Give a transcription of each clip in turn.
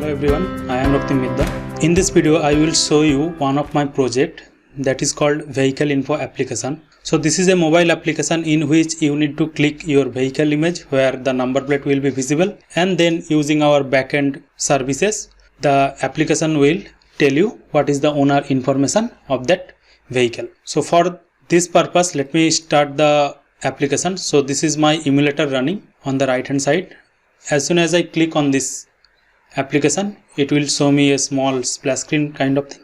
Hello everyone, I am Raktim Midda. In this video, I will show you one of my project that is called Vehicle Info application. So this is a mobile application in which you need to click your vehicle image where the number plate will be visible, and then using our backend services, the application will tell you what is the owner information of that vehicle. So for this purpose, let me start the application. So this is my emulator running on the right hand side. As soon as I click on this application, it will show me a small splash screen kind of thing,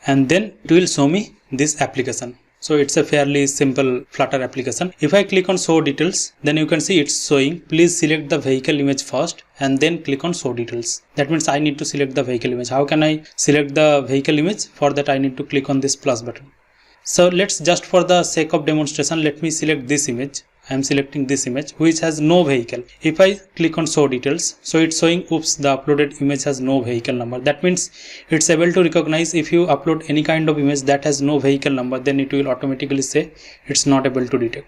and then it will show me this application. So it's a fairly simple Flutter application. If I click on show details, then you can see it's showing please select the vehicle image first and then click on show details. That means I need to select the vehicle image. How can I select the vehicle image? For that I need to click on this plus button. So let's just for the sake of demonstration, let me select this image. I am selecting this image which has no vehicle. If I click on show details, so it's showing oops, the uploaded image has no vehicle number. That means it's able to recognize if you upload any kind of image that has no vehicle number, then it will automatically say it's not able to detect.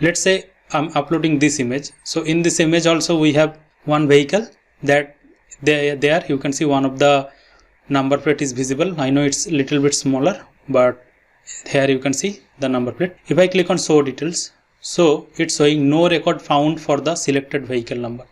Let's say I'm uploading this image. So in this image also we have one vehicle that there you can see one of the number plate is visible. I know it's a little bit smaller, but here you can see the number plate. If I click on show details, so it's showing no record found for the selected vehicle number.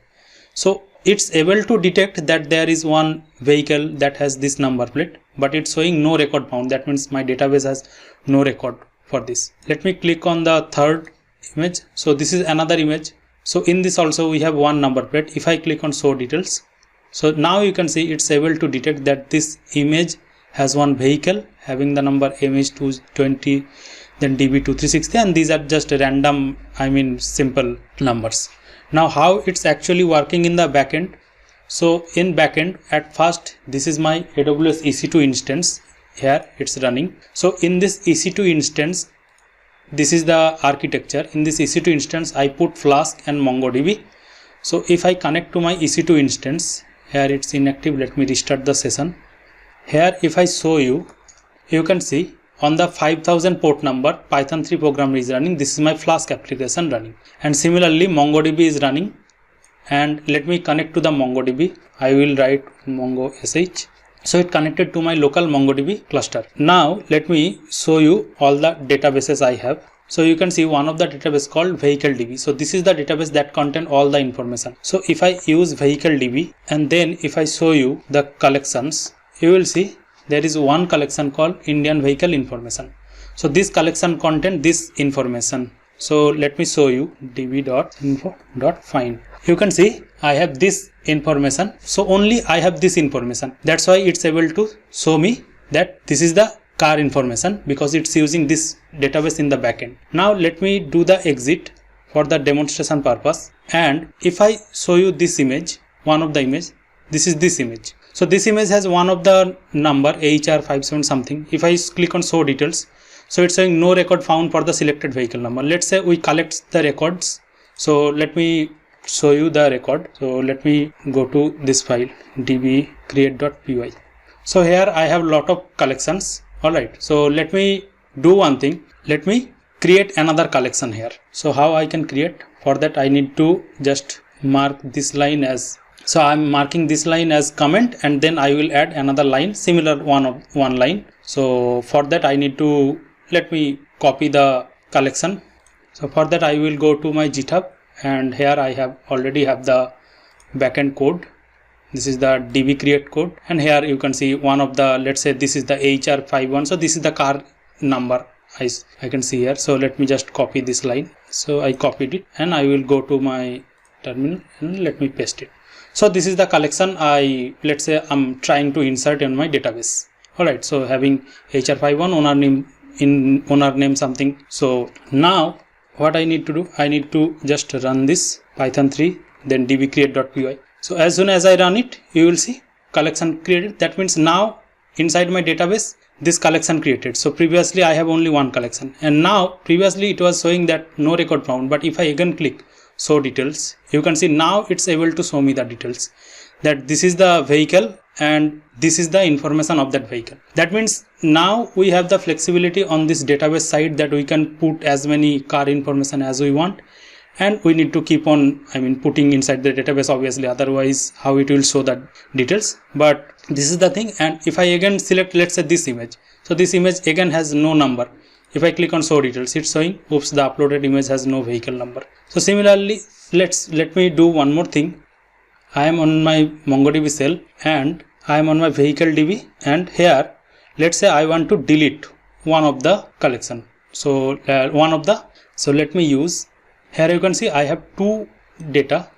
So it's able to detect that there is one vehicle that has this number plate, but it's showing no record found. That means my database has no record for this. Let me click on the third image. So this is another image. So in this also we have one number plate. If I click on show details, so now you can see it's able to detect that this image has one vehicle having the number MH220, then DB2360, and these are just random, simple numbers. Now how it's actually working in the backend. So in backend, at first this is my AWS EC2 instance. Here it's running. So in this EC2 instance, this is the architecture. In this EC2 instance, I put Flask and MongoDB. So if I connect to my EC2 instance, here it's inactive. Let me restart the session. Here if I show you, you can see on the 5000 port number, Python 3 program is running. This is my Flask application running. And similarly, MongoDB is running. And let me connect to the MongoDB. I will write Mongo sh. So it connected to my local MongoDB cluster. Now let me show you all the databases I have. So you can see one of the database called Vehicle DB. So this is the database that contain all the information. So if I use Vehicle DB and then if I show you the collections, you will see there is one collection called Indian Vehicle Information. So this collection contains this information. So let me show you db.info.find. You can see I have this information. So only I have this information. That's why it's able to show me that this is the car information because it's using this database in the backend. Now let me do the exit for the demonstration purpose. And if I show you this image, one of the image, this is this image. So this image has one of the number HR57 something. If I click on show details, so it's saying no record found for the selected vehicle number. Let's say we collect the records. So let me show you the record. So let me go to this file dbcreate.py. So here I have a lot of collections. Alright. So let me do one thing. Let me create another collection here. So how I can create? For that I need to just mark this line as. So I'm marking this line as comment and then I will add another line, similar one line. So for that I need to, let me copy the collection. So for that I will go to my GitHub and here I already have the backend code. This is the DB create code and here you can see one of the, let's say this is the HR51. So this is the car number I can see here. So let me just copy this line. So I copied it and I will go to my terminal and let me paste it. So this is the collection let's say I'm trying to insert in my database. Alright, so having HR51 owner name something. So now what I need to do, I need to just run this Python 3 then dbcreate.py. So as soon as I run it, you will see collection created. That means now inside my database this collection created. So previously I have only one collection and now previously it was showing that no record found, but if I again click show details, you can see now it's able to show me the details that this is the vehicle and this is the information of that vehicle. That means now we have the flexibility on this database side that we can put as many car information as we want and we need to keep on putting inside the database, obviously, otherwise how it will show the details. But this is the thing. And if I again select, let's say, this image, so this image again has no number. If I click on show details, it's showing, oops, the uploaded image has no vehicle number. So similarly, let me do one more thing. I am on my MongoDB shell and I am on my vehicle DB, and here let's say I want to delete one of the collection. So let me use, here you can see I have two data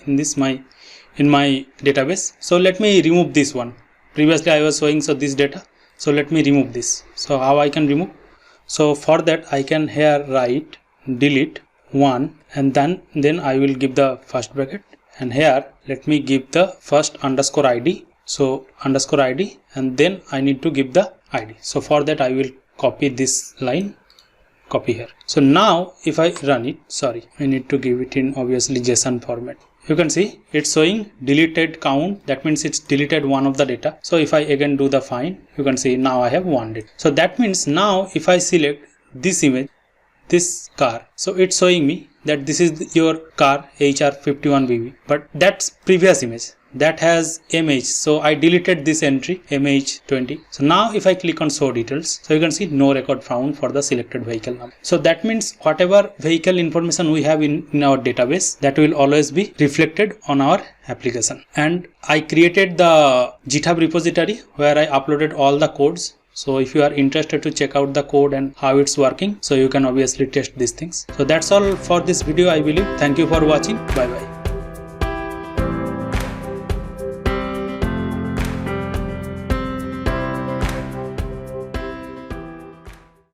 in this in my database. So let me remove this one. Previously I was showing this data. So let me remove this. So how I can remove? So for that I can here write delete one, and then I will give the first bracket, and here let me give the first underscore ID. So underscore ID, and then I need to give the ID. So for that I will copy this line, copy here. So now if I run it, I need to give it in obviously JSON format. You can see it's showing deleted count. That means it's deleted one of the data. So if I again do the find, you can see now I have one data. So that means now if I select this image, this car, so it's showing me that this is your car HR51BB, but that's previous image that has MH. So I deleted this entry MH20. So now if I click on show details, so you can see no record found for the selected vehicle number. So that means whatever vehicle information we have in our database, that will always be reflected on our application. And I created the GitHub repository where I uploaded all the codes. So if you are interested to check out the code and how it's working, so you can obviously test these things. So that's all for this video, I believe. Thank you for watching. Bye bye.